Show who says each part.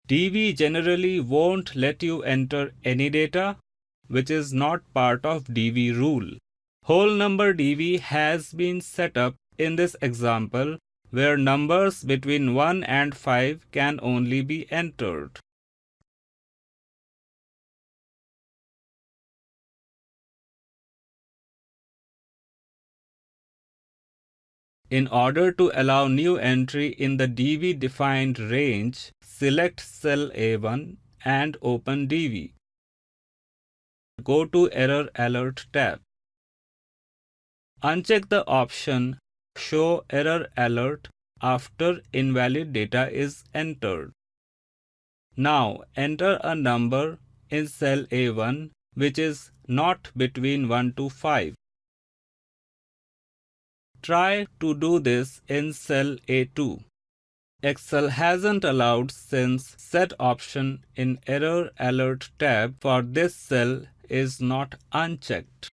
Speaker 1: DV generally won't let you enter any data which is not part of DV rule. Whole number DV has been set up in this example where numbers between 1 and 5 can only be entered. In order to allow new entry in the DV defined range, select cell A1 and open DV. Go to Error Alert tab. Uncheck the option Show Error Alert after invalid data is entered. Now enter a number in cell A1 which is not between 1 to 5. Try to do this in cell A2. Excel hasn't allowed since Set option in Error Alert tab for this cell is not unchecked.